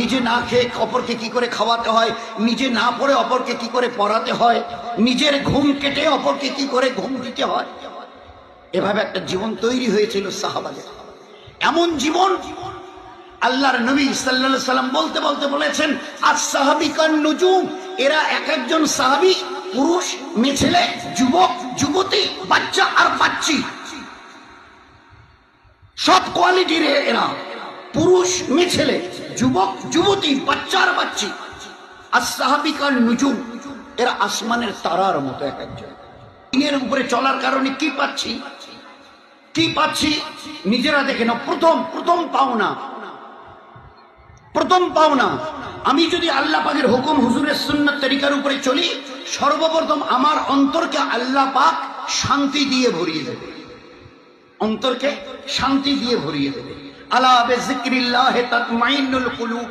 নিজে না খেয়ে অপরকে কি করে খাওয়াতে হয়, নিজে না পড়ে অপরকে কি করে পড়াতে হয়, নিজের ঘুম কেটে অপরকে কি করে ঘুম দিতে হয়। এভাবে একটা জীবন তৈরি হয়েছিল সাহাবাদের। এমন জীবন আল্লাহর নবী সাল্লাল্লাহু আলাইহি সাল্লাম বলতে বলতে বলেছেন, আস-সাহাবিকান নুজুম, এরা এক একজন সাহাবী পুরুষ, মেয়ে ছেলে, যুবক যুবতী, বাচ্চা আর বাচ্চি, সব কোয়ালিটির এরা, পুরুষ মেয়ে ছেলে, যুবক যুবতী, বাচ্চা আর বাচ্চি। আস-সাহাবিকান নুজুম, এরা আসমানের তারার মতো এক একজন। দিনের উপরে চলার কারণে কি পাচ্ছি, কি পাচ্ছি নিজেরা দেখে না। প্রথম পাওনা আমি যদি আল্লাহ পাকের হুকুম হুজুরের সুন্নাত তরিকার উপরে চলি, সর্বপ্রথম আমার অন্তরকে আল্লাহ পাক শান্তি দিয়ে ভরিয়ে দেবে, অন্তরকে শান্তি দিয়ে ভরিয়ে দেবে। আলা বিযিকরিল্লাহি তাতমাইন্নুল কুলুব।